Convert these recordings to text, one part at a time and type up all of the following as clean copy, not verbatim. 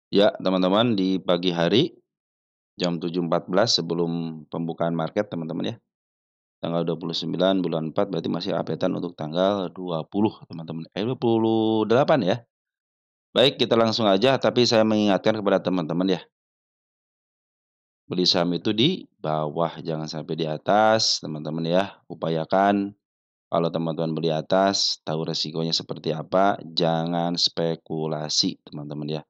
Ya, teman-teman di pagi hari jam 7.14 sebelum pembukaan market teman-teman ya. Tanggal 29 bulan 4 berarti masih updatean untuk tanggal 20 teman-teman. 28 ya. Baik, kita langsung aja tapi saya mengingatkan kepada teman-teman ya, beli saham itu di bawah jangan sampai di atas teman-teman ya. Upayakan kalau teman-teman beli atas tahu resikonya seperti apa, jangan spekulasi teman-teman ya.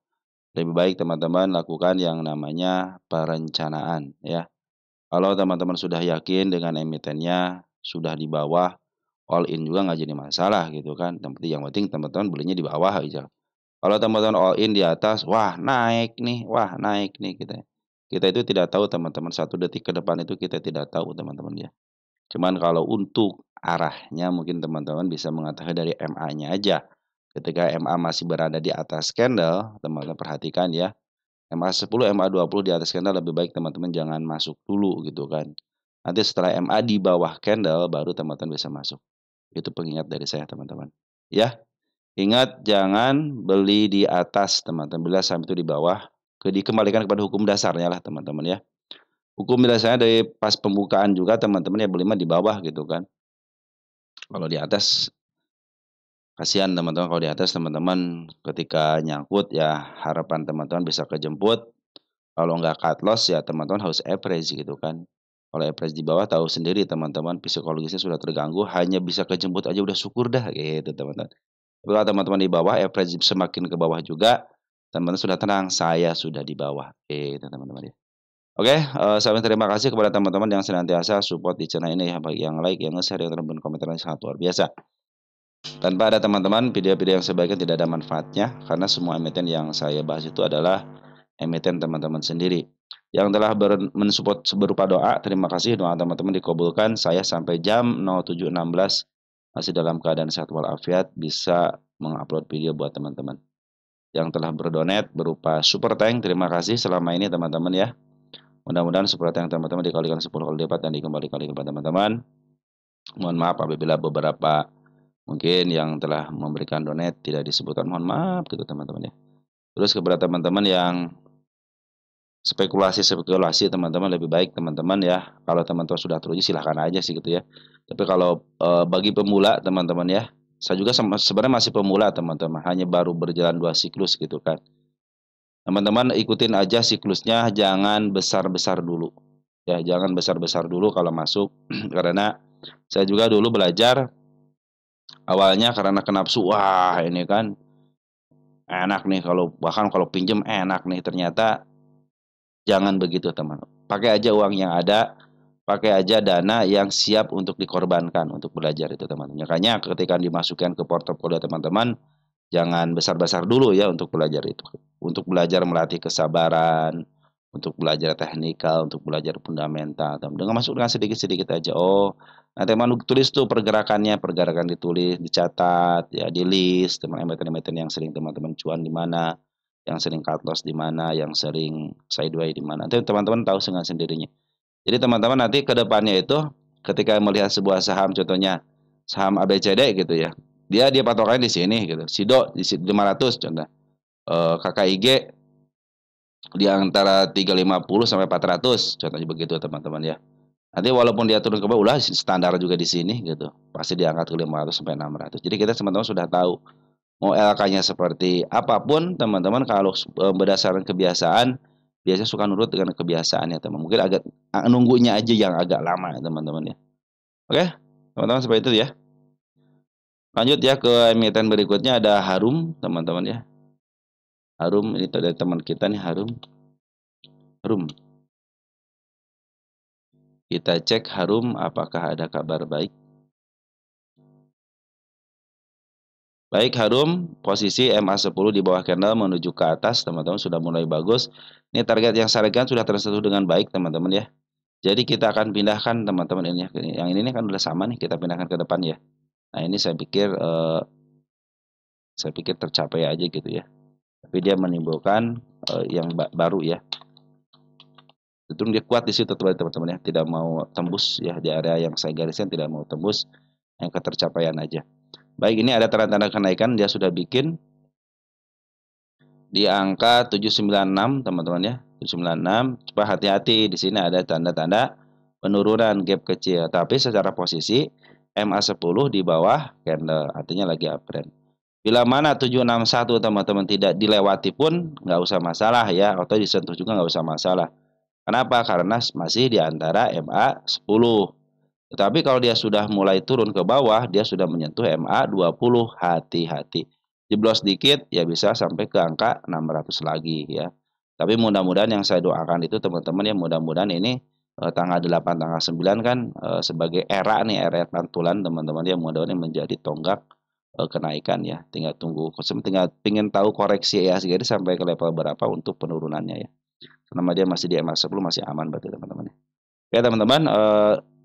Lebih baik teman-teman lakukan yang namanya perencanaan ya. Kalau teman-teman sudah yakin dengan emitennya, sudah di bawah, all in juga nggak jadi masalah gitu kan, yang penting teman-teman belinya di bawah aja. Kalau teman-teman all in di atas, wah naik nih kita. Kita itu tidak tahu teman-teman, 1 detik ke depan itu kita tidak tahu teman-teman ya. Cuman kalau untuk arahnya mungkin teman-teman bisa mengetahui dari MA-nya aja. Ketika MA masih berada di atas candle, teman-teman perhatikan ya, MA 10, MA 20 di atas candle lebih baik teman-teman jangan masuk dulu gitu kan. Nanti setelah MA di bawah candle baru teman-teman bisa masuk. Itu pengingat dari saya teman-teman. Ya, ingat jangan beli di atas teman-teman, bila saham itu di bawah, dikembalikan kepada hukum dasarnya lah teman-teman ya. Hukum dasarnya dari pas pembukaan juga teman-teman ya beli mah di bawah gitu kan. Kalau di atas kasihan teman-teman, kalau di atas teman-teman ketika nyangkut ya harapan teman-teman bisa kejemput. Kalau nggak cut loss ya teman-teman harus average gitu kan. Kalau average di bawah tahu sendiri teman-teman psikologisnya sudah terganggu, hanya bisa kejemput aja udah syukur dah gitu teman-teman. Tapi kalau teman-teman di bawah average semakin ke bawah juga, teman-teman sudah tenang, saya sudah di bawah, gitu teman-teman ya. Oke, saya terima kasih kepada teman-teman yang senantiasa support di channel ini ya, baik yang like, yang nge-share, yang teman komentar yang sangat luar biasa. Tanpa ada teman-teman, video-video yang saya bagikan tidak ada manfaatnya, karena semua emiten yang saya bahas itu adalah emiten teman-teman sendiri. Yang telah mensupport berupa doa, terima kasih doa teman-teman dikabulkan. Saya sampai jam 07.16 masih dalam keadaan sehat walafiat bisa mengupload video buat teman-teman. Yang telah berdonate berupa super tank, terima kasih selama ini teman-teman ya. Mudah-mudahan super tank teman-teman dikalikan 10 kali lipat dan dikembalikan kepada teman-teman. Mohon maaf apabila beberapa mungkin yang telah memberikan donate tidak disebutkan, mohon maaf gitu teman-teman ya. Terus kepada teman-teman yang spekulasi-spekulasi teman-teman lebih baik teman-teman ya, kalau teman-teman sudah teruji silahkan aja sih gitu ya. Tapi kalau, bagi pemula teman-teman ya, saya juga sebenarnya masih pemula teman-teman, hanya baru berjalan 2 siklus gitu kan. Teman-teman ikutin aja siklusnya, jangan besar-besar dulu. Ya, jangan besar-besar dulu kalau masuk, karena saya juga dulu belajar awalnya karena ke nafsu, wah ini kan enak nih kalau bahkan kalau pinjam enak nih, ternyata jangan begitu teman. Pakai aja uang yang ada, pakai aja dana yang siap untuk dikorbankan untuk belajar itu teman. Makanya ketika dimasukkan ke portofolio teman-teman, jangan besar-besar dulu ya untuk belajar itu. Untuk belajar melatih kesabaran, untuk belajar teknikal, untuk belajar fundamental. Dengan masuk dengan sedikit-sedikit aja. Oh, nanti teman tulis tuh pergerakannya, pergerakan ditulis, dicatat, ya di list, teman emiten-emiten yang sering teman-teman cuan di mana, yang sering cut loss di mana, yang sering sideways di mana. Nanti teman-teman tahu dengan sendirinya. Jadi teman-teman nanti ke depannya itu ketika melihat sebuah saham contohnya saham ABCD gitu ya. Dia patokannya di sini gitu. SIDO di 500 contoh. KKIG di antara 350 sampai 400 contohnya begitu teman-teman ya. Nanti walaupun dia turun ke bawah udah standar juga di sini gitu. Pasti diangkat ke 500 sampai 600. Jadi kita teman-teman sudah tahu mau LK-nya seperti apapun teman-teman kalau berdasarkan kebiasaan biasanya suka nurut dengan kebiasaannya teman. Mungkin agak nunggunya aja yang agak lama ya teman-teman ya. Oke, teman-teman seperti itu ya. Lanjut ya ke emiten berikutnya ada Harum teman-teman ya. Harum ini dari teman kita nih Harum. Harum. Kita cek Harum apakah ada kabar baik. Baik Harum, posisi MA 10 di bawah candle menuju ke atas, teman-teman sudah mulai bagus. Ini target yang saya berikan sudah tersentuh dengan baik, teman-teman ya. Jadi kita akan pindahkan teman-teman ini ya. Yang ini kan udah sama nih, kita pindahkan ke depan ya. Nah, ini saya pikir tercapai aja gitu ya. Tapi dia menimbulkan yang baru ya. Itu dia kuat di situ teman-teman ya, tidak mau tembus ya di area yang saya gariskan, tidak mau tembus yang ketercapaian aja. Baik, ini ada tanda-tanda kenaikan dia sudah bikin di angka 796 teman-teman ya. 796. Coba hati-hati di sini ada tanda-tanda penurunan gap kecil, tapi secara posisi MA10 di bawah candle, artinya lagi uptrend. Bila mana 761 teman-teman tidak dilewati pun nggak usah masalah ya, atau disentuh juga nggak usah masalah. Kenapa? Karena masih di antara MA10. Tetapi kalau dia sudah mulai turun ke bawah, dia sudah menyentuh MA20, hati-hati. Jeblos dikit ya bisa sampai ke angka 600 lagi ya. Tapi mudah-mudahan yang saya doakan itu teman-teman ya, mudah-mudahan ini tanggal 8 tanggal 9 kan sebagai era nih, era pantulan teman-teman ya, mudah-mudahan ini menjadi tonggak kenaikan ya. Tinggal tunggu, tinggal pengen tahu koreksi IHSG ini sampai ke level berapa untuk penurunannya ya. Selama dia masih di MA10 masih aman berarti teman-teman ya. Ya teman-teman,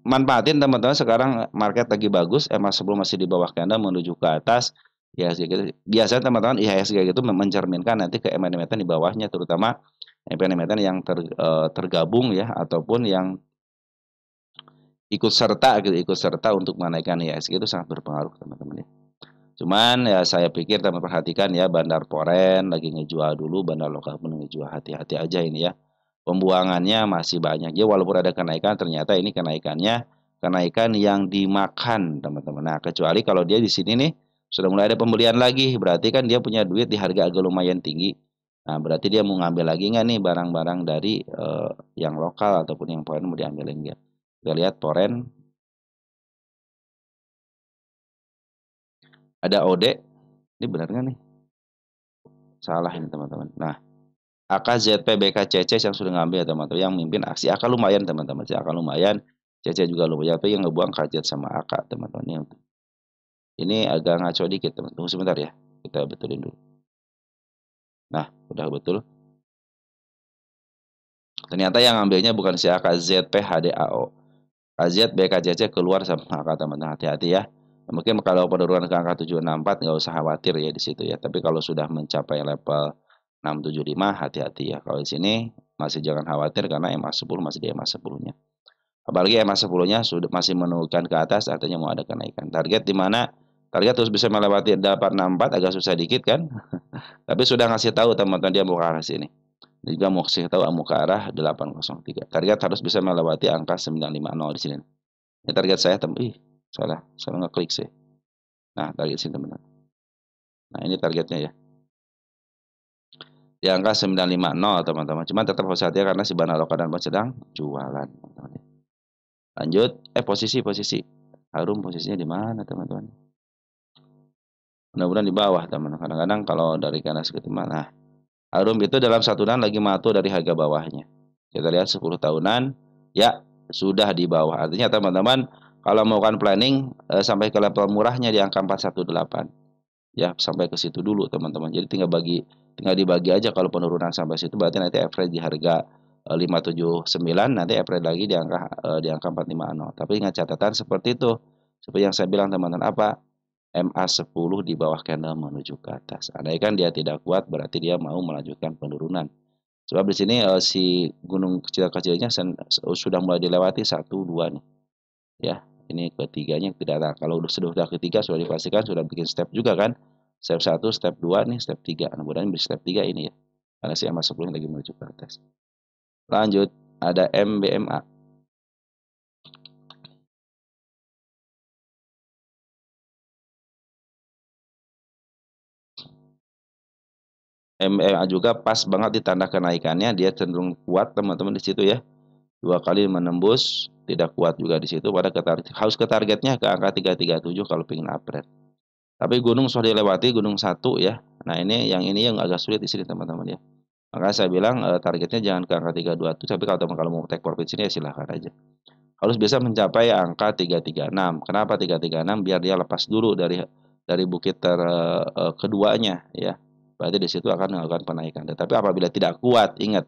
manfaatin teman-teman sekarang market lagi bagus, MA10 masih di bawah candle menuju ke atas. IHSG gitu. Biasanya teman-teman IHSG itu mencerminkan nanti ke emiten-emiten di bawahnya, terutama emiten-emiten yang tergabung ya, ataupun yang ikut serta untuk menaikkan IHSG itu sangat berpengaruh teman-teman ya. Cuman ya saya pikir teman perhatikan ya, Bandar Poren lagi ngejual dulu, Bandar Lokal pun ngejual, hati-hati aja ini ya. Pembuangannya masih banyak. Ya walaupun ada kenaikan, ternyata ini kenaikan yang dimakan, teman-teman. Nah, kecuali kalau dia di sini nih sudah mulai ada pembelian lagi, berarti kan dia punya duit di harga agak lumayan tinggi. Nah, berarti dia mau ngambil lagi nggak nih barang-barang dari yang lokal ataupun yang Poren mau diambilin dia. Kita lihat Poren ada OD. Ini benar nggak nih? Salah ini teman-teman. Nah, AKZP BKCC yang sudah ngambil teman-teman, yang mimpin aksi AK lumayan teman-teman, AK lumayan, CC juga lumayan, tapi yang ngebuang KZ sama AK teman-teman. Ini agak ngaco dikit teman, tunggu sebentar ya, kita betulin dulu. Nah, udah betul. Ternyata yang ngambilnya bukan si AKZP HDAO, KZ BKCC keluar sama AK teman-teman, hati-hati ya. Mungkin kalau penurunan ke angka 764 nggak usah khawatir ya di situ ya, tapi kalau sudah mencapai level 675 hati-hati ya. Kalau di sini masih jangan khawatir karena MA10 masih di MA10-nya. Apalagi MA10-nya sudah masih menunjukkan ke atas, artinya mau ada kenaikan. Target di mana? Target terus bisa melewati 864 agak susah dikit kan. Tapi sudah ngasih tahu teman-teman dia mau ke arah sini. Dia juga mau kasih tahu mau ke arah 803. Target harus bisa melewati angka 950 di sini. Ini target saya teman. Salah ngeklik sih. Nah, target sini teman-teman. Nah, ini targetnya ya. Di angka 950 teman-teman. Cuman tetap harus hati karena si Bandar Lokal dan sedang jualan teman-teman. Lanjut, posisi. Harum posisinya di mana teman-teman? Mudah-mudahan di bawah teman-teman. Kadang-kadang kalau dari kanan ke mana? Harum itu dalam satuan lagi matu dari harga bawahnya. Kita lihat 10 tahunan, ya sudah di bawah. Artinya teman-teman kalau melakukan planning sampai ke level murahnya di angka 418. Ya sampai ke situ dulu teman-teman. Jadi tinggal dibagi aja, kalau penurunan sampai situ berarti nanti average di harga 579, nanti average lagi di angka 450. Tapi ingat catatan seperti itu. Seperti yang saya bilang teman-teman, apa? MA10 di bawah candle menuju ke atas. Andaikan dia tidak kuat berarti dia mau melanjutkan penurunan. Sebab di sini si gunung kecil-kecilnya sudah mulai dilewati 1 2 nih. Ya, ini ketiganya tidak ada. Kalau sudah ketiga sudah dipastikan sudah bikin step juga kan. Step 1, step 2 nih, step 3. Mudah-mudahan di step 3 ini ya. Karena si MA10 lagi menuju ke atas. Lanjut, ada MBMA. MBMA juga pas banget di tanda kenaikannya, dia cenderung kuat teman-teman di situ ya. 2 kali menembus, tidak kuat juga di situ, pada harus ke targetnya ke angka 337 kalau ingin upgrade. Tapi gunung sudah dilewati, gunung 1 ya. Nah, ini yang agak sulit di sini teman-teman ya. Makanya saya bilang targetnya jangan ke angka 327, tapi kalau teman kalau mau take profit sini ya silahkan aja. Harus bisa mencapai angka 336. Kenapa 336? Biar dia lepas dulu dari bukit keduanya ya. Berarti di situ akan melakukan penaikan. Tetapi apabila tidak kuat, ingat,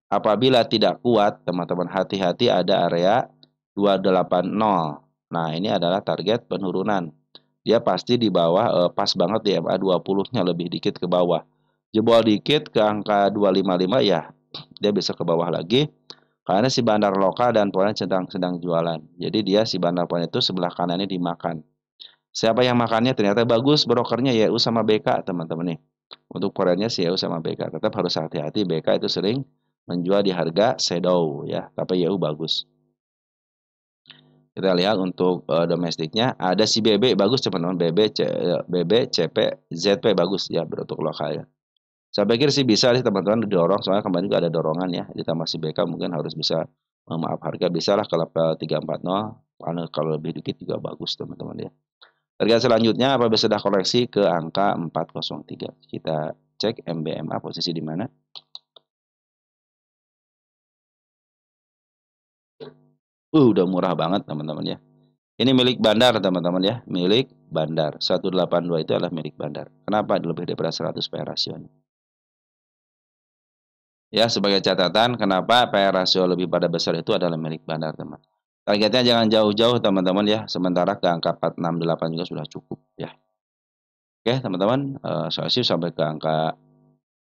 apabila tidak kuat, teman-teman hati-hati ada area 280. Nah, ini adalah target penurunan. Dia pasti di bawah, pas banget di MA20-nya, lebih dikit ke bawah. Jebol dikit ke angka 255 ya, dia bisa ke bawah lagi. Karena si Bandar Lokal dan Poren sedang jualan. Jadi dia si Bandar Poren itu sebelah kanannya dimakan. Siapa yang makannya? Ternyata bagus brokernya YU sama BK teman-teman nih. Untuk foreign-nya CU sama BK. Tetap harus hati-hati, BK itu sering menjual di harga shadow ya, tapi YU bagus. Kita lihat untuk domestiknya ada si BB bagus teman-teman, BB, CP, ZP bagus ya untuk lokal ya. Saya pikir sih bisa sih teman-teman didorong, soalnya kemarin juga ada dorongan ya, ditambah si BK mungkin harus bisa maaf harga bisa lah kalau 340, kalau lebih dikit juga bagus teman-teman ya. Harga selanjutnya apabila sudah koreksi ke angka 403. Kita cek MBMA posisi di mana. Udah murah banget teman-teman ya. Ini milik bandar teman-teman ya, milik bandar. 182 itu adalah milik bandar. Kenapa lebih daripada 100 PR rasionya? Ya, sebagai catatan kenapa PR rasio lebih pada besar itu adalah milik bandar, teman. Targetnya jangan jauh-jauh, teman-teman ya. Sementara ke angka 468 juga sudah cukup ya. Oke, teman-teman, saya sih sampai ke angka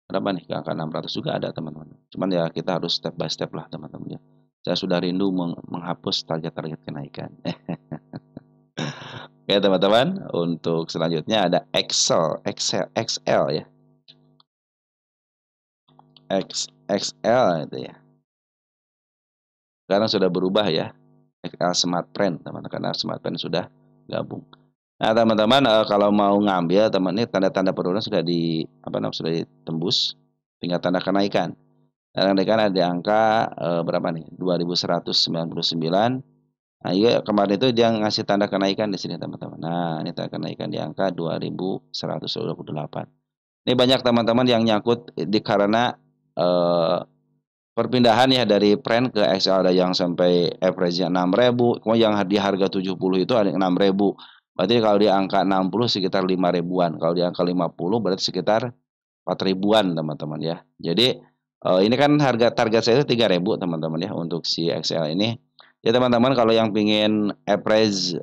berapa nih? Ke angka 600 juga ada, teman-teman. Cuman ya kita harus step by step lah, teman-teman ya. Saya sudah rindu menghapus target-target kenaikan. Oke, teman-teman, untuk selanjutnya ada XL ya. XL itu ya. Sekarang sudah berubah ya. XL Smart Trend, teman-teman, karena Smart Trend sudah gabung. Nah, teman-teman, kalau mau ngambil teman ini tanda-tanda penurunan sudah sudah ditembus, tinggal tanda kenaikan. Tanda kenaikan ada di angka berapa nih? 2199. Nah, iya kemarin itu dia ngasih tanda kenaikan di sini, teman-teman. Nah, ini tanda kenaikan di angka 2128. Ini banyak teman-teman yang nyangkut karena eh, perpindahan ya dari Pren ke XL, ada yang sampai average-nya 6.000, kemudian yang di harga 70 itu ada 6.000. Berarti kalau di angka 60 sekitar 5 ribuan. Kalau di angka 50 berarti sekitar 4 ribuan, teman-teman ya. Jadi ini kan harga target saya itu 3.000 teman-teman ya untuk si XL ini. Ya teman-teman, kalau yang pingin average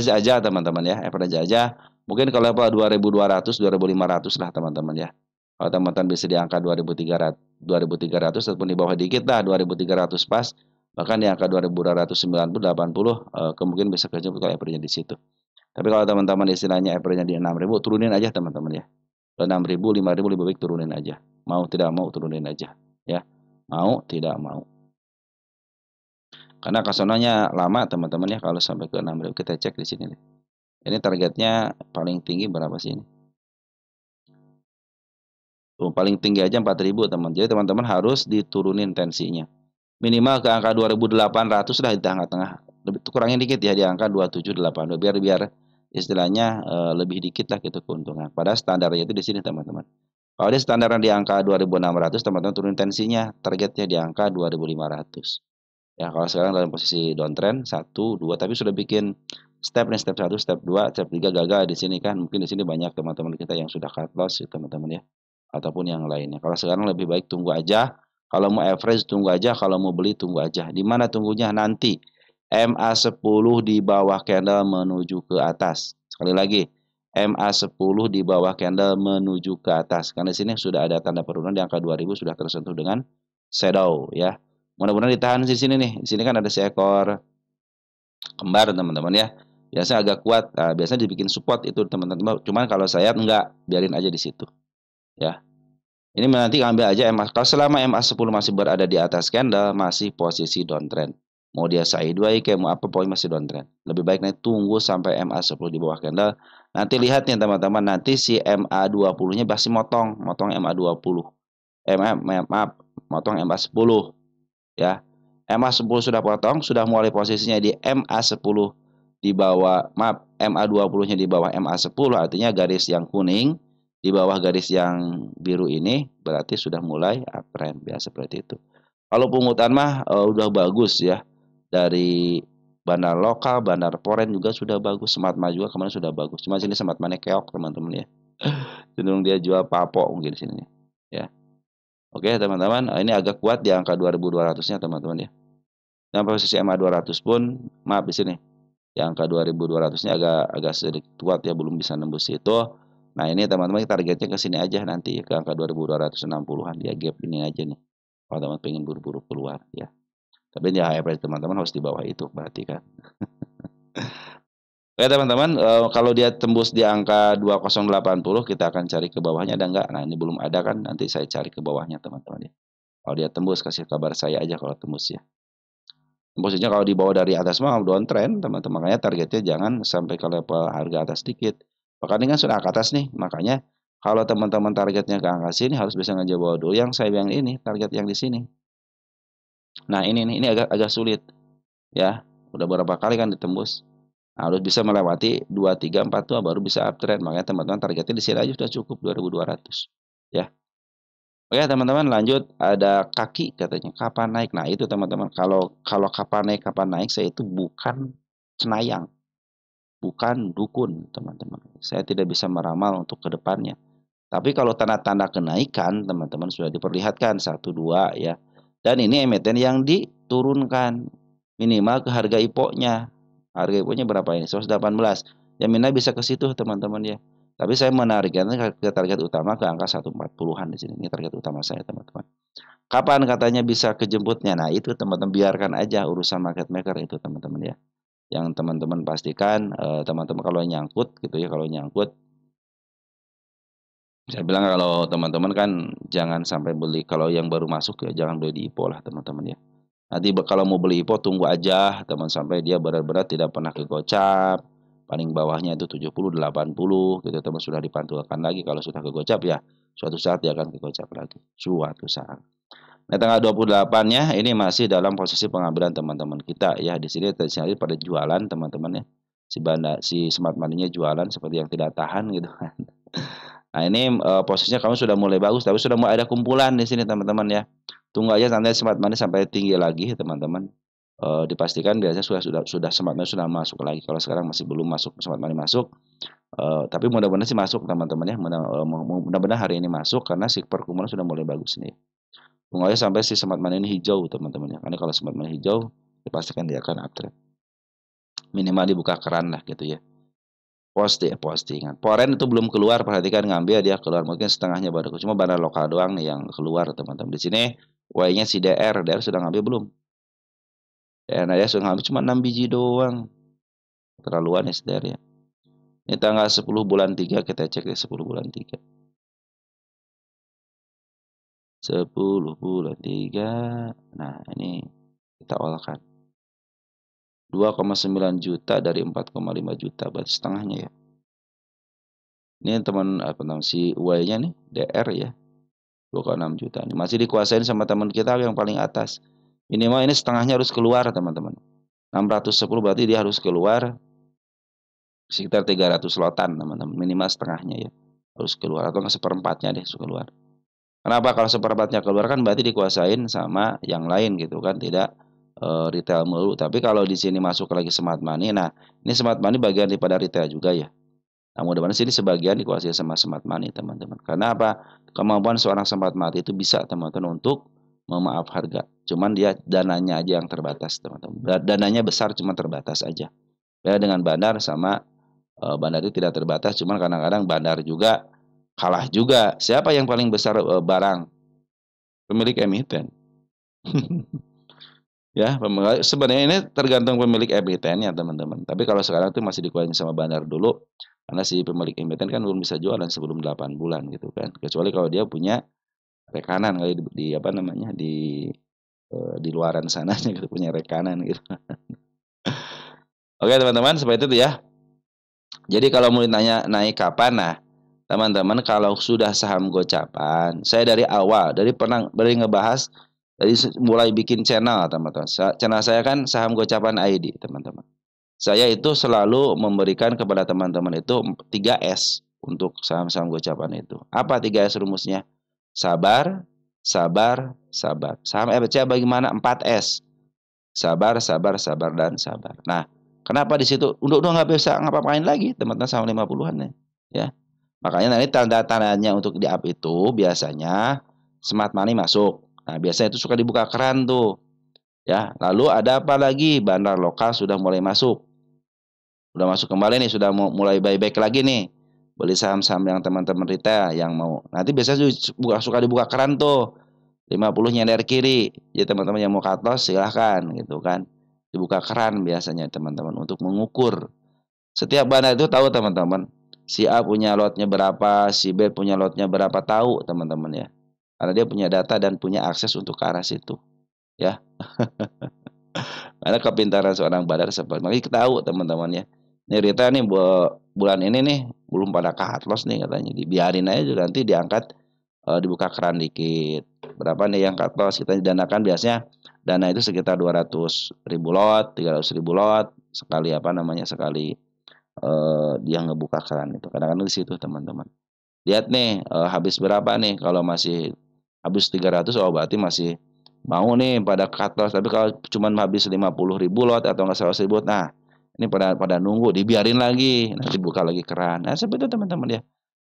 aja teman-teman ya, average aja. Mungkin kalau apa 2.200, 2.500 lah teman-teman ya. Kalau teman-teman bisa di angka 2.300 ataupun di bawah dikit lah 2.300 pas, bahkan di angka 2.290 80 kemungkinan bisa kerja kalau average di situ. Tapi kalau teman-teman istilahnya average-nya di 6.000, turunin aja teman-teman ya. Ke 6.000, 5.000 lebih baik turunin aja. Mau tidak mau turunin aja ya. Mau tidak mau. Karena kesonanya lama teman-teman ya, kalau sampai ke 6.000 kita cek di sini nih. Ini targetnya paling tinggi berapa sih ini? Paling tinggi aja 4.000 teman. Jadi teman-teman harus diturunin tensinya. Minimal ke angka 2.800 lah di tengah-tengah. Lebih kurangnya dikit ya di angka 2782 biar istilahnya lebih dikit lah gitu keuntungan. Padahal standarnya itu di sini teman-teman. Kalau dia standarnya di angka 2.600, teman-teman turunin tensinya, targetnya di angka 2.500. Ya, kalau sekarang dalam posisi downtrend 1, 2, tapi sudah bikin step nih, step 1, step 2, step 3 gagal di sini kan. Mungkin di sini banyak teman-teman kita yang sudah cut loss ya, teman-teman ya. Ataupun yang lainnya. Kalau sekarang lebih baik tunggu aja. Kalau mau average tunggu aja, kalau mau beli tunggu aja. Di mana tunggunya? Nanti MA10 di bawah candle menuju ke atas. Sekali lagi, MA10 di bawah candle menuju ke atas. Karena di sini sudah ada tanda penurunan di angka 2000 sudah tersentuh dengan shadow ya. Mudah-mudahan ditahan di sini nih. Di sini kan ada seekor kembar teman-teman ya. Biasanya agak kuat. Nah, biasanya dibikin support itu teman-teman. Cuman kalau saya enggak, biarin aja di situ ya. Ini nanti ambil aja MA. Kalau selama MA10 masih berada di atas candle, masih posisi downtrend. Mau dia sideways kayak mau apa, pokoknya masih downtrend. Lebih baik nanti tunggu sampai MA10 di bawah candle. Nanti lihat nih teman-teman, nanti si MA20-nya pasti motong MA20. Maaf, motong MA10 ya. MA10 sudah potong, sudah mulai posisinya di MA10 di bawah, maaf, MA20-nya di bawah MA10, artinya garis yang kuning di bawah garis yang biru ini berarti sudah mulai uptrend, biasa seperti itu. Kalau pungutan mah udah bagus ya. Dari bandar lokal, bandar foreign juga sudah bagus, Smartma juga kemarin sudah bagus. Cuma sini Smartma keok teman-teman ya. Cenderung dia jual papok mungkin di sini ya. Oke, teman-teman, ini agak kuat di angka 2.200-nya teman-teman ya. Dan posisi MA 200 pun maaf di sini. Di angka 2.200-nya agak sedikit kuat ya, belum bisa nembus itu. Nah, ini teman-teman targetnya ke sini aja nanti ke angka 2.260-an ya, gap ini aja nih. Kalau teman pengen buru-buru keluar ya. Tapi ya average teman-teman harus di bawah itu berarti kan. Oke teman-teman, kalau dia tembus di angka 2080 kita akan cari ke bawahnya ada nggak? Nah ini belum ada kan, nanti saya cari ke bawahnya teman-teman ya. Kalau dia tembus kasih kabar saya aja kalau tembus ya. Posisinya kalau di bawah dari atas mah downtrend teman-teman, makanya targetnya jangan sampai ke level harga atas dikit. Bahkan ini kan sudah ke atas nih, makanya kalau teman-teman targetnya ke angka sini harus bisa ngejebol dulu yang saya bilang ini, target yang di sini. Nah ini nih, ini agak agak sulit ya. Udah beberapa kali kan ditembus. Nah, harus bisa melewati 2, 3, 4 tuh baru bisa uptrend. Makanya teman-teman targetnya di sini aja sudah cukup 2.200 ya. Oke teman-teman lanjut, ada kaki katanya, kapan naik? Nah itu teman-teman, kalau kalau kapan naik saya itu bukan cenayang, bukan dukun teman-teman. Saya tidak bisa meramal untuk ke depannya. Tapi kalau tanda-tanda kenaikan teman-teman sudah diperlihatkan satu 2 ya. Dan ini emiten yang diturunkan minimal ke harga IPO-nya. Harga IPO-nya berapa ini? 118. Ya mina bisa ke situ teman-teman ya. Tapi saya menariknya ke target utama ke angka 140-an di sini. Ini target utama saya teman-teman. Kapan katanya bisa kejemputnya? Nah, itu teman-teman biarkan aja urusan market maker itu teman-teman ya. Yang teman-teman pastikan teman-teman kalau nyangkut gitu ya, kalau nyangkut saya bilang kalau teman-teman kan jangan sampai beli kalau yang baru masuk ya jangan beli di IPO lah teman-teman ya. Nanti kalau mau beli IPO tunggu aja teman sampai dia benar-benar tidak pernah kegocap. Paling bawahnya itu 70 80 gitu teman sudah dipantulkan lagi kalau sudah kegocap ya suatu saat dia akan kegocap lagi. Suatu saat. Nah, tanggal 28-nya ini masih dalam posisi pengambilan teman-teman kita ya. Di sini terjadi pada jualan teman-teman ya. Si smart money-nya jualan seperti yang tidak tahan gitu kan. Nah, ini posisinya kamu sudah mulai bagus, tapi sudah mulai ada kumpulan di sini teman-teman ya. Tunggu aja sampai smart money sampai tinggi lagi teman-teman. Dipastikan biasanya sudah smart money sudah masuk lagi. Kalau sekarang masih belum masuk smart money masuk, tapi mudah-mudahan sih masuk teman-teman ya. Mudah-mudahan hari ini masuk karena si perkumpulan sudah mulai bagus nih. Tunggu aja sampai si smart money ini hijau teman-teman ya. Karena kalau smart money hijau, dipastikan dia akan uptrend. Minimal dibuka keran lah gitu ya. Postingan. Foreign itu belum keluar, perhatikan ngambil dia keluar mungkin setengahnya baru. Cuma bandar lokal doang nih yang keluar teman-teman. Di sini Y-nya si DR sudah ngambil belum? DR sudah ngambil cuma 6 biji doang. Terlaluan ya DR ya. Ini tanggal 10 bulan 3 kita cek deh 10 bulan 3. 10 bulan 3. Nah, ini kita olahkan. 2,9 juta dari 4,5 juta berarti setengahnya ya. Ini teman apa namanya si Y-nya nih DR ya. 2,6 juta nih. Masih dikuasain sama teman kita yang paling atas. Minimal ini setengahnya harus keluar teman-teman. 610 berarti dia harus keluar sekitar 300 lotan teman-teman. Minimal setengahnya ya. Harus keluar atau nggak seperempatnya deh harus keluar. Kenapa kalau seperempatnya keluar kan berarti dikuasain sama yang lain gitu kan. Tidak retail mulu. Tapi kalau di sini masuk lagi smart money. Nah ini smart money bagian daripada retail juga ya. Nah, mudah-mudahan sini sebagian dikuasai sama smart money, teman-teman. Karena apa? Kemampuan seorang smart money itu bisa, teman-teman, untuk memaaf harga. Cuman dia dananya aja yang terbatas, teman-teman. Dananya besar, cuma terbatas aja. Beda dengan bandar sama bandar itu tidak terbatas, cuman kadang-kadang bandar juga kalah juga. Siapa yang paling besar barang? Pemilik emiten. Ya, sebenarnya ini tergantung pemilik emitennya, teman-teman. Tapi kalau sekarang itu masih dikuasai sama bandar dulu, karena si pemilik emiten kan belum bisa jualan sebelum 8 bulan gitu kan. Kecuali kalau dia punya rekanan kali di apa namanya di luaran sananya gitu punya rekanan gitu. Oke, teman-teman, seperti itu ya. Jadi kalau mau ditanya naik kapan, nah teman-teman kalau sudah saham gocapan, saya dari awal dari ngebahas dari mulai bikin channel teman-teman. Channel saya kan saham gocapan ID teman-teman. Saya itu selalu memberikan kepada teman-teman itu 3S untuk saham-saham gocapan itu. Apa 3S rumusnya? Sabar, sabar, sabar. Saham RCA bagaimana? 4S. Sabar, sabar, sabar, dan sabar. Nah, kenapa di situ? Udah nggak bisa ngapa-ngapain lagi teman-teman saham 50-an ya. Makanya nanti tanda-tandanya untuk di up itu biasanya smart money masuk. Nah, biasanya itu suka dibuka keran tuh. Ya, lalu ada apa lagi? Bandar lokal sudah mulai masuk. Udah masuk kembali nih, sudah mulai buyback lagi nih. Beli saham-saham yang teman-teman retail yang mau. Nanti biasanya suka dibuka keran tuh. 50 nyender kiri. Jadi teman-teman yang mau cut loss silahkan gitu kan. Dibuka keran biasanya teman-teman untuk mengukur Setiap bandar itu tahu teman-teman. Si A punya lotnya berapa, si B punya lotnya berapa, tahu teman-teman ya. Karena dia punya data dan punya akses untuk ke arah situ, ya. Karena kepintaran seorang bandar seperti makanya kita tahu teman-teman ya. Nih Rita nih bulan ini nih belum pada cut loss nih katanya. Dibiarin aja dulu, nanti diangkat dibuka keran dikit. Berapa nih yang cut loss kita danakan biasanya dana itu sekitar 200.000 lot, 300.000 lot sekali apa namanya sekali dia ngebuka keran itu. Kadang-kadang di situ teman-teman. Lihat nih habis berapa nih kalau masih habis 300 oh berarti masih mau nih pada cut loss. Tapi kalau cuma habis 50.000 lot atau nggak 100.000 lot, nah ini pada pada nunggu dibiarin lagi, nanti buka lagi keran. Nah seperti itu teman-teman ya.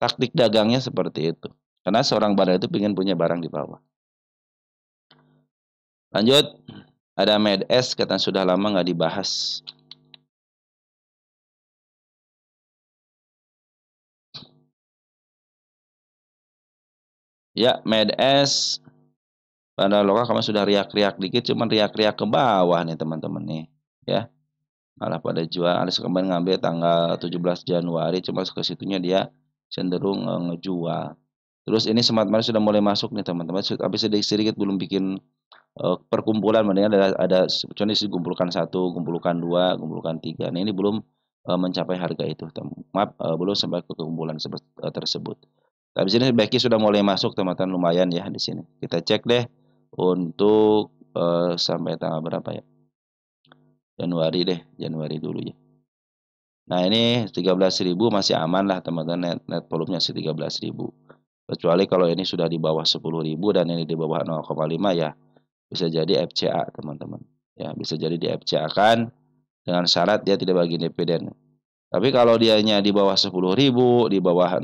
Taktik dagangnya seperti itu. Karena seorang buyer itu ingin punya barang di bawah. Lanjut, ada MedS kata sudah lama nggak dibahas. Ya, MedS pada lokal kami sudah riak-riak dikit, cuman riak-riak ke bawah nih teman-teman nih, ya. Malah pada jual, ada kemarin ngambil tanggal 17 Januari, cuma ke situnya dia cenderung ngejual. Terus ini Smart Money sudah mulai masuk nih teman-teman, tapi sedikit-sedikit belum bikin perkumpulan, mendingan ada contohnya kumpulkan 1, kumpulkan 2, kumpulkan 3. Nah, ini belum mencapai harga itu. Maaf, belum sampai ke kumpulan tersebut. Tapi sini Becky sudah mulai masuk teman-teman, lumayan ya di sini. Kita cek deh untuk sampai tanggal berapa ya? Januari deh, Januari dulu ya. Nah, ini 13.000 masih aman lah teman-teman, net volumenya masih 13.000. Kecuali kalau ini sudah di bawah 10.000 dan ini di bawah 0,5 ya bisa jadi FCA teman-teman. Ya, bisa jadi di FCA kan dengan syarat dia tidak bagi dividen. Tapi kalau dianya di bawah 10.000, di bawah 0,5,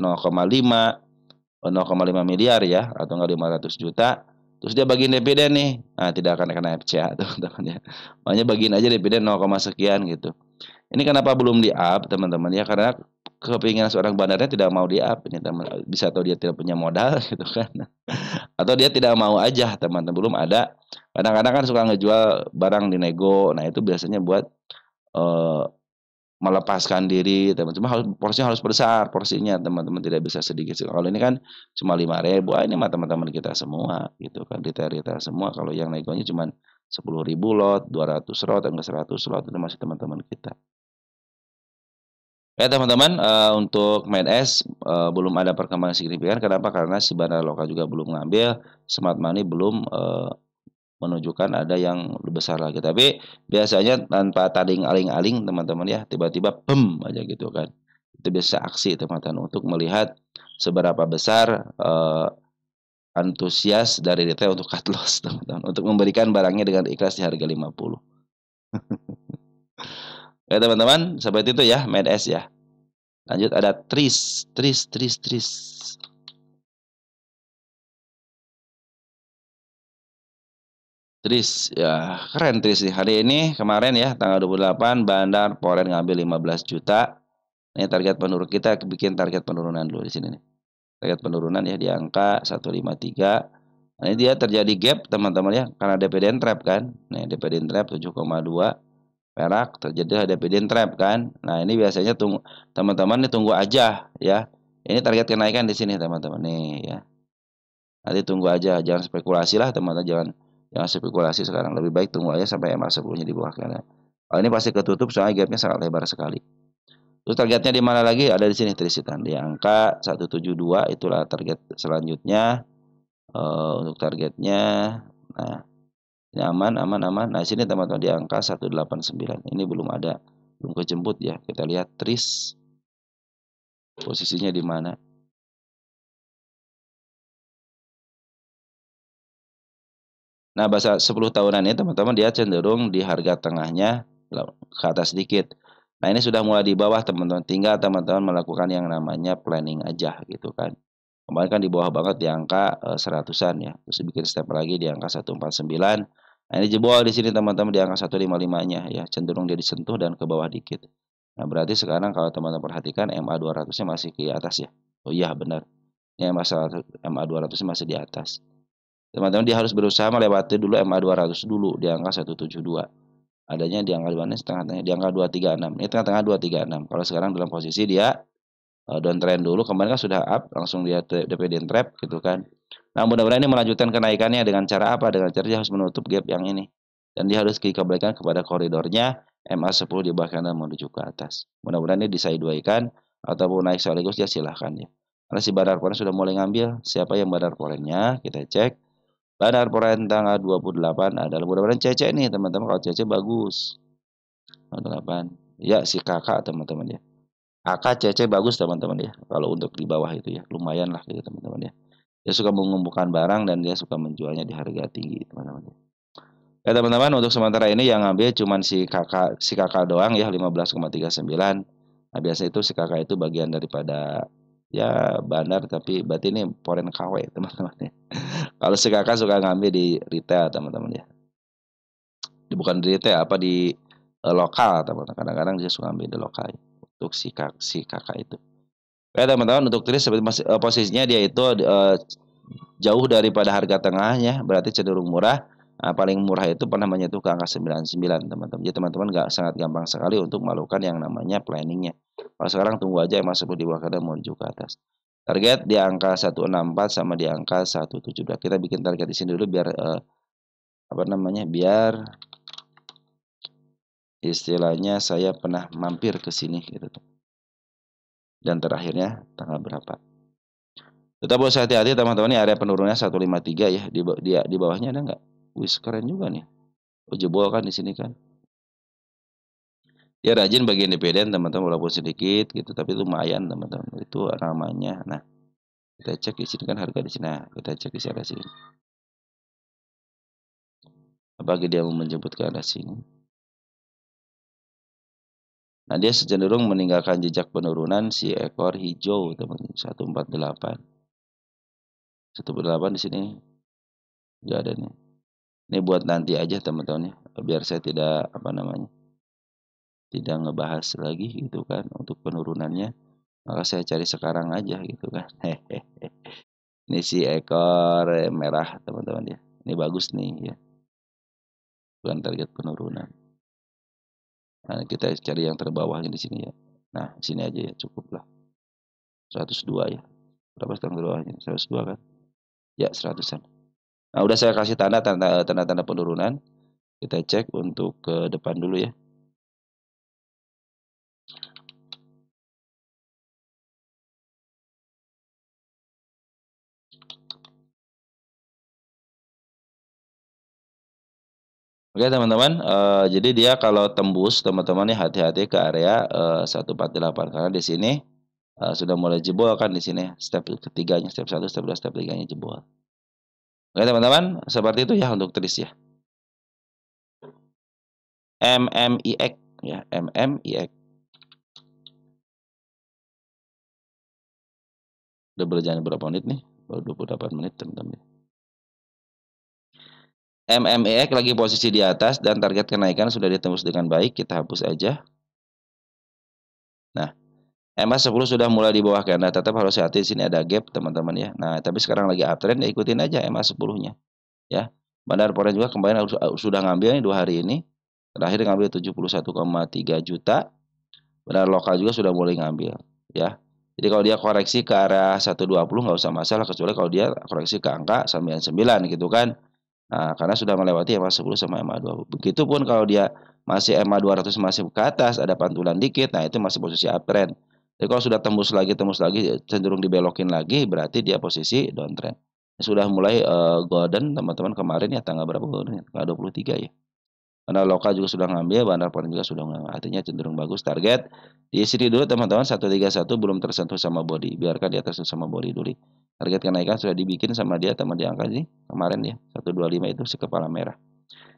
0,5 miliar ya atau enggak 500 juta, terus dia bagiin dividen nih. Nah, tidak akan kena FCA teman-teman ya. Makanya bagiin aja dividen 0, sekian gitu. Ini kenapa belum di-up teman-teman ya, karena kepinginan seorang bandarnya tidak mau di-up ini teman. Bisa tahu dia tidak punya modal gitu kan. Atau dia tidak mau aja teman-teman, belum ada. Kadang-kadang kan suka ngejual barang di nego. Nah, itu biasanya buat eh, melepaskan diri teman. Cuma porsinya harus besar porsinya teman-teman, tidak bisa sedikit. Kalau ini kan cuma 5.000, ini mah teman-teman kita semua gitu kan, retail semua. Kalau yang negonya cuma 10.000 lot, 200 lot, enggak 100 lot, itu masih teman-teman kita. Ya teman-teman, untuk MedS belum ada perkembangan signifikan. Kenapa? Karena si bandar lokal juga belum ngambil, Smart Money belum menunjukkan ada yang lebih besar lagi. Tapi biasanya tanpa tading aling-aling teman-teman ya, tiba-tiba bem aja gitu kan. Itu biasa aksi teman-teman untuk melihat seberapa besar antusias dari retail untuk cut loss teman-teman, untuk memberikan barangnya dengan ikhlas di harga 50. Ya teman-teman, seperti itu ya MedS ya. Lanjut ada Tris. Tris, ya keren Tris nih. Hari ini kemarin ya tanggal 28 Bandar Poren ngambil 15 juta. Ini target penurun, kita bikin target penurunan dulu di sini nih. Target penurunan ya di angka 153. Nah, ini dia terjadi gap teman-teman ya karena dividend trap kan. Nih dividend trap 7,2 perak terjadi dividend trap kan. Nah, ini biasanya tunggu teman-teman nih, tunggu aja ya. Ini target kenaikan di sini teman-teman nih ya. Nanti tunggu aja, jangan spekulasi lah teman-teman, jangan spekulasi sekarang. Lebih baik tunggu aja sampai MA10-nya di bawah karena ini pasti ketutup soalnya gapnya sangat lebar sekali. Terus targetnya di mana lagi? Ada di sini Trisitan di angka 172, itulah target selanjutnya untuk targetnya. Nah, ini aman. Nah, sini teman-teman di angka 189. Ini belum ada, belum kejemput ya. Kita lihat Tris posisinya di mana. Nah, bahasa 10 tahunan ini teman-teman dia cenderung di harga tengahnya ke atas sedikit. Nah, ini sudah mulai di bawah teman-teman. Tinggal teman-teman melakukan yang namanya planning aja gitu kan. Kemarin kan di bawah banget di angka 100-an ya. Terus bikin step lagi di angka 149. Nah, ini jebol di sini teman-teman di angka 155-nya ya. Cenderung dia disentuh dan ke bawah dikit. Nah, berarti sekarang kalau teman-teman perhatikan MA 200-nya masih ke atas ya. Oh iya benar. Ini MA 200-nya masih di atas. Teman-teman dia harus berusaha melewati dulu MA 200 dulu di angka 172. Adanya di angka mana? Setengah-tengah di angka 236. Ini tengah-tengah 236. Kalau sekarang dalam posisi dia downtrend dulu, kemarin kan sudah up, langsung dia DPD trap gitu kan. Nah, mudah-mudahan ini melanjutkan kenaikannya dengan cara apa? Dengan cara dia harus menutup gap yang ini. Dan dia harus dikembalikan kepada koridornya MA10 di bawah kanan menuju ke atas. Mudah-mudahan ini disidewaykan ataupun naik sekaligus ya silahkan ya. Karena si Bandar Foreign sudah mulai ngambil. Siapa yang Bandar Foreign-nya? Kita cek. Bandar Foreign tanggal 28 adalah mudah-mudahan CC nih teman-teman. Kalau CC bagus. 28. Ya si kakak teman-teman ya. AK CC bagus teman-teman ya. Kalau untuk di bawah itu ya lumayan lah gitu teman-teman ya. Dia suka mengumpulkan barang dan dia suka menjualnya di harga tinggi teman-teman. Ya teman-teman untuk sementara ini yang ngambil cuman si kakak doang ya 15,39. Nah biasa itu si kakak itu bagian daripada ya bandar tapi berarti ini foreign KW teman-teman ya. Kalau si kakak suka ngambil di retail teman-teman ya. Bukan di retail apa di lokal teman-teman. Kadang-kadang dia suka ngambil di lokal ya, untuk si kakak itu. Ya teman-teman untuk tris seperti posisinya dia itu jauh daripada harga tengahnya, berarti cenderung murah. Nah, paling murah itu namanya itu ke angka 99 teman-teman. Jadi teman-teman nggak sangat gampang sekali untuk melakukan yang namanya planningnya. Kalau sekarang tunggu aja masuk di bawah kadang menuju ke atas. Target di angka 164 sama di angka 117. Kita bikin target di sini dulu biar apa namanya? Biar istilahnya saya pernah mampir ke sini gitu. Dan terakhirnya tanggal berapa? Tetap harus hati-hati teman-teman, ini area penurunannya 153 ya. Di bawahnya ada nggak? Wih, keren juga nih. Oh, jebol kan di sini kan. Ya rajin bagian dividen teman-teman walaupun sedikit gitu, tapi lumayan teman-teman. Itu namanya. Nah, kita cek di sini kan harga di sini. Nah, kita cek di sana sini. Apakah dia mau menjemput ke arah sini? Nah, dia cenderung meninggalkan jejak penurunan si ekor hijau teman-teman. 148. 148 di sini enggak ada nih. Ini buat nanti aja teman-teman ya. Biar saya tidak apa namanya? Tidak ngebahas lagi gitu kan untuk penurunannya. Maka saya cari sekarang aja gitu kan. Ini si ekor merah teman-teman ya. Ini bagus nih ya. Bukan target penurunan. Nah, kita cari yang terbawahnya di sini ya. Nah, sini aja ya cukup lah. 102 ya. Berapa setengah bawahnya? 102 kan? Ya, 100-an. Nah, udah saya kasih tanda-tanda penurunan. Kita cek untuk ke depan dulu ya. Oke teman-teman, jadi dia kalau tembus teman-teman ya hati-hati ke area 148 karena di sini sudah mulai jebol kan di sini step ketiganya, step 1, step 2, step 3-nya jebol. Oke teman-teman, seperti itu ya untuk tris ya. MMIX ya, MMIX. Udah berjalan berapa menit nih? Baru 28 menit teman-teman. MMIX lagi posisi di atas dan target kenaikan sudah ditembus dengan baik, kita hapus aja. Nah, MA10 sudah mulai di bawah karena tetap harus hati di sini ada gap teman-teman ya. Nah, tapi sekarang lagi uptrend ya ikutin aja MA10-nya ya. Bandar Foreign juga kemarin sudah ngambil nih 2 hari ini. Terakhir ngambil 71,3 juta. Bandar lokal juga sudah mulai ngambil ya. Jadi kalau dia koreksi ke arah 120 nggak usah masalah kecuali kalau dia koreksi ke angka 99 gitu kan. Nah, karena sudah melewati MA10 sama MA20. Begitupun kalau dia masih MA200 masih ke atas, ada pantulan dikit, nah itu masih posisi uptrend. Jadi kalau sudah tembus lagi, cenderung dibelokin lagi, berarti dia posisi downtrend. Sudah mulai golden teman-teman kemarin ya, tanggal berapa golden? Tanggal 23 ya. Karena lokal juga sudah ngambil, Bandar Foreign juga sudah ngambil. Artinya cenderung bagus target. Di sini dulu teman-teman 131 belum tersentuh sama body. Biarkan dia tersentuh sama body dulu. Target kenaikan sudah dibikin sama dia teman di angka ini kemarin ya. 125 itu si kepala merah.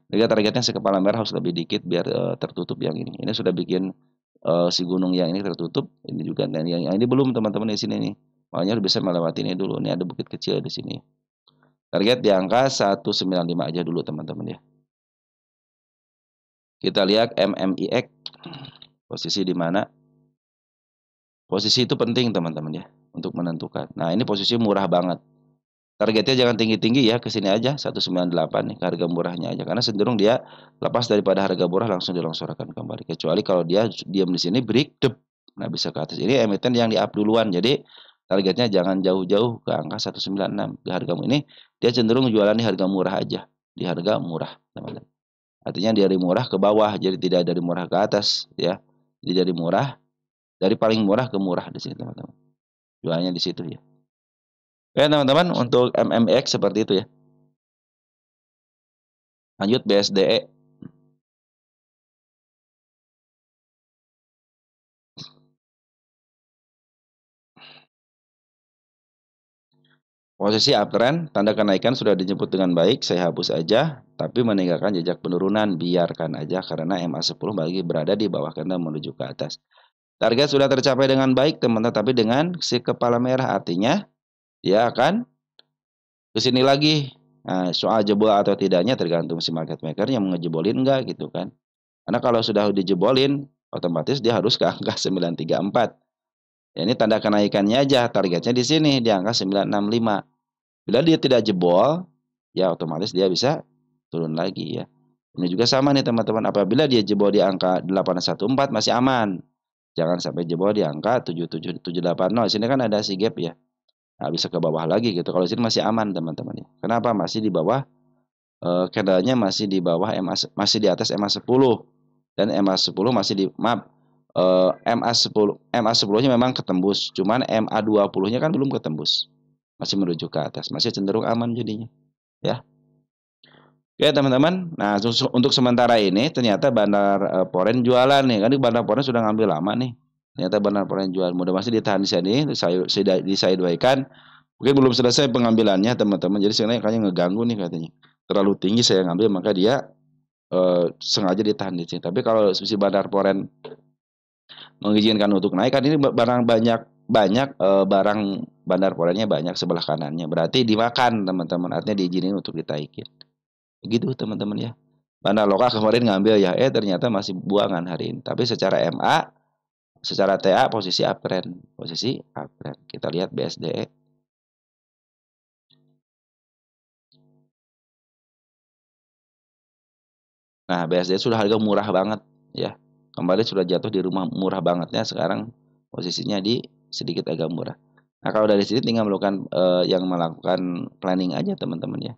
Jadi targetnya si kepala merah harus lebih dikit biar tertutup yang ini. Ini sudah bikin si gunung yang ini tertutup. Ini juga dan yang ini belum teman-teman di sini nih. Makanya bisa melewati ini dulu. Ini ada bukit kecil di sini. Target di angka 195 aja dulu teman-teman ya. Kita lihat MMIX posisi di mana. Posisi itu penting teman-teman ya untuk menentukan. Nah, ini posisi murah banget. Targetnya jangan tinggi-tinggi ya, ke sini aja 198 nih, ke harga murahnya aja. Karena cenderung dia lepas daripada harga murah langsung dilongsorkan kembali. Kecuali kalau dia diam di sini break dep. Nah, bisa ke atas. Ini emiten yang di-up duluan. Jadi targetnya jangan jauh-jauh ke angka 196. Di harga ini dia cenderung jualan di harga murah aja. Di harga murah, teman-teman. Artinya dari murah ke bawah, jadi tidak dari murah ke atas ya. Jadi dari murah, dari paling murah ke murah di sini, teman-teman. Jualnya di situ ya. Oke teman-teman, untuk MMX seperti itu ya. Lanjut BSDE. Posisi uptrend, tanda kenaikan sudah dijemput dengan baik, saya hapus aja, tapi meninggalkan jejak penurunan, biarkan aja karena MA10 bagi berada di bawah karena menuju ke atas. Target sudah tercapai dengan baik teman-teman, tapi dengan si kepala merah artinya dia akan ke sini lagi. Nah, soal jebol atau tidaknya tergantung si market maker yang ngejebolin enggak gitu kan. Karena kalau sudah dijebolin, otomatis dia harus ke angka 934. Ya, ini tanda kenaikannya aja, targetnya di sini di angka 965. Bila dia tidak jebol, ya otomatis dia bisa turun lagi ya. Ini juga sama nih teman-teman, apabila dia jebol di angka 814 masih aman. Jangan sampai jebol di angka 77780. Di sini kan ada si gap ya. Nah, bisa ke bawah lagi gitu. Kalau di sini masih aman teman-teman ya. Kenapa? Masih di bawah candlenya masih di bawah masih di atas MA10 dan MA10 masih di maaf MA10-nya memang ketembus, cuman MA20-nya kan belum ketembus. Masih menuju ke atas, masih cenderung aman jadinya, ya. Oke, teman-teman. Nah, untuk sementara ini ternyata Bandar Foreign jualan nih. Kan Bandar Foreign sudah ngambil lama nih. Ternyata Bandar Foreign jual. Mudah masih ditahan di sini, di sideways-kan. Mungkin belum selesai pengambilannya, teman-teman. Jadi sebenarnya kayaknya ngeganggu nih katanya. Terlalu tinggi saya ngambil, maka dia sengaja ditahan di sini. Tapi kalau si Bandar Foreign mengizinkan untuk naik, kan ini barang banyak barang Bandar Foreign-nya banyak sebelah kanannya. Berarti dimakan, teman-teman. Artinya diizinin untuk ditaikin. Begitu teman-teman ya. Bandar lokal kemarin ngambil ya, ternyata masih buangan hari ini. Tapi secara MA, secara TA posisi uptrend, posisi uptrend. Kita lihat BSDE. Nah, BSDE sudah harga murah banget ya. Kembali sudah jatuh di rumah murah bangetnya, sekarang posisinya di sedikit agak murah. Nah, kalau dari sini tinggal yang melakukan planning aja teman-teman ya.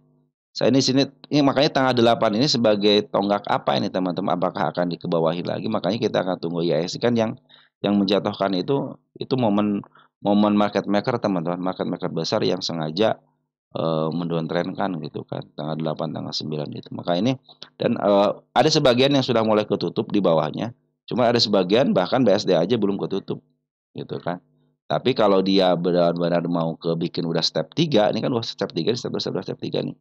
Saya di sini ini makanya tanggal 8 ini sebagai tonggak apa ini teman-teman, apakah akan dikebawahi lagi, makanya kita akan tunggu IHSG kan yang menjatuhkan itu momen momen market maker teman-teman, market maker besar yang sengaja mendowntrend-kan gitu kan, tanggal 8 tanggal 9 gitu. Maka ini dan ada sebagian yang sudah mulai ketutup di bawahnya, cuma ada sebagian bahkan BSD aja belum ketutup gitu kan. Tapi kalau dia benar-benar mau bikin udah step 3, ini kan udah step 3, step 2, step 2, step 3 nih.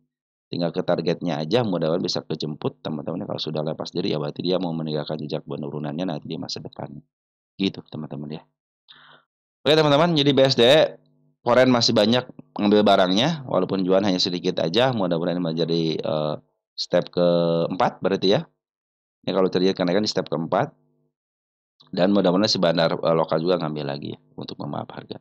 Tinggal ke targetnya aja, mudah-mudahan bisa kejemput teman-teman. Kalau sudah lepas diri ya berarti dia mau meninggalkan jejak penurunannya nanti di masa depan. Gitu teman-teman ya. Oke teman-teman, jadi BSD Foreign masih banyak ngambil barangnya, walaupun jualan hanya sedikit aja. Mudah-mudahan ini menjadi step keempat berarti ya. Ini kalau terjadi kenaikan di step keempat. Dan mudah-mudahan si bandar lokal juga ngambil lagi ya, untuk memaaf harga.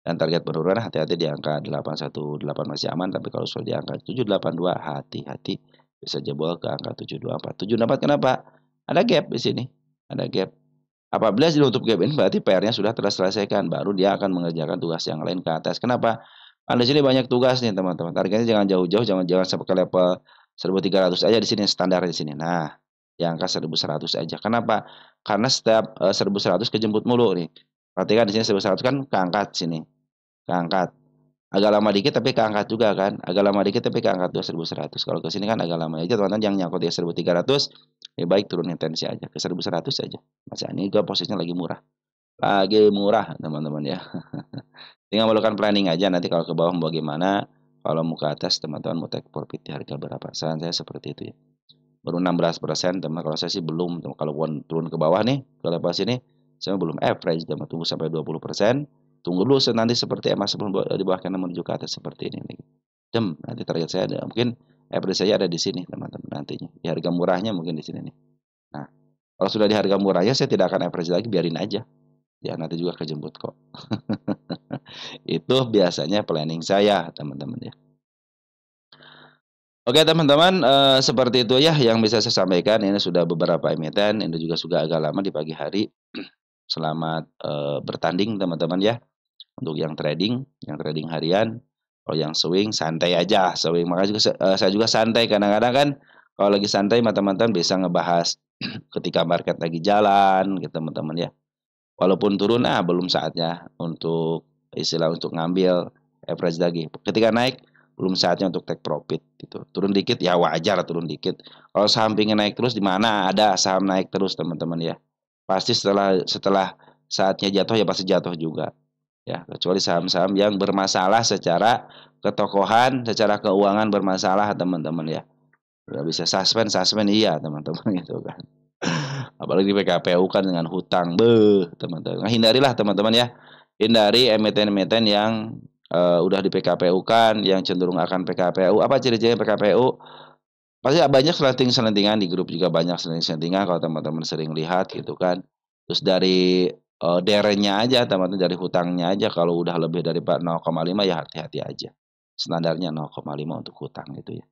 Dan target penurunan hati-hati di angka 818 masih aman, tapi kalau sudah di angka 782 hati-hati bisa jebol ke angka 724. 724 kenapa? Ada gap di sini. Ada gap. Apabila ditutup gap ini berarti PR-nya sudah terselesaikan, baru dia akan mengerjakan tugas yang lain ke atas. Kenapa? Karena di sini banyak tugas nih teman-teman. Targetnya jangan jauh-jauh, jangan sampai ke level 1300 aja di sini standar di sini. Nah, di angka 1100 aja. Kenapa? Karena setiap 1100 kejemput mulu nih. Perhatikan di sini 1100 kan keangkat sini. Keangkat. Agak lama dikit tapi keangkat juga kan. Agak lama dikit tapi keangkat 2100. Kalau ke sini kan agak lama aja teman-teman, yang nyangkut di 1300 lebih baik turun intensi aja ke 1100 aja. Masih ini juga posisinya lagi murah. Lagi murah teman-teman ya. Tinggal melakukan planning aja nanti kalau ke bawah mau bagaimana. Kalau mau ke atas teman-teman mau take profit di harga berapa. Saran saya seperti itu ya. Baru 16% teman, kalau saya sih belum. Kalau turun ke bawah nih, ke level sini saya belum average teman, tunggu sampai 20%. Tunggu dulu nanti seperti emas sebelum di bawah karena menuju ke atas seperti ini. Nanti target saya ada mungkin average saya ada di sini teman-teman nantinya. Di harga murahnya mungkin di sini nih. Nah, kalau sudah di harga murahnya saya tidak akan average lagi, biarin aja. Ya nanti juga kejemput kok. Itu biasanya planning saya teman-teman ya. Oke teman-teman, seperti itu ya yang bisa saya sampaikan. Ini sudah beberapa emiten, ini juga sudah agak lama di pagi hari. Selamat, bertanding teman-teman ya, untuk yang trading harian. Kalau yang swing santai aja, swing makanya juga saya juga santai kadang-kadang kan kalau lagi santai sama teman-teman bisa ngebahas ketika market lagi jalan gitu teman-teman ya. Walaupun turun, belum saatnya untuk untuk ngambil average lagi. Ketika naik, belum saatnya untuk take profit gitu. Turun dikit ya wajar turun dikit. Kalau saham pengen naik terus di mana ada saham naik terus teman-teman ya. Pasti setelah setelah saatnya jatuh ya pasti jatuh juga ya. Kecuali saham-saham yang bermasalah secara ketokohan, secara keuangan bermasalah teman-teman ya. Nggak bisa suspend iya teman-teman gitu kan. Apalagi PKPU kan dengan hutang, teman-teman. Nah, hindarilah teman-teman ya. Hindari emiten-emiten yang udah di PKPU kan, yang cenderung akan PKPU. Apa ciri-cirinya PKPU? Pasti banyak selenting-selentingan di grup juga banyak selenting-selentingan kalau teman-teman sering lihat gitu kan. Terus dari DER-nya aja teman-teman, dari hutangnya aja kalau udah lebih dari 0,5 ya hati-hati aja. Standarnya 0,5 untuk hutang gitu ya.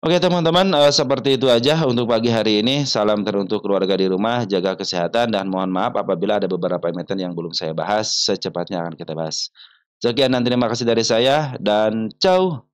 Oke teman-teman, seperti itu aja untuk pagi hari ini. Salam teruntuk keluarga di rumah, jaga kesehatan dan mohon maaf apabila ada beberapa emiten yang belum saya bahas, secepatnya akan kita bahas. Sekian dan terima kasih dari saya dan ciao.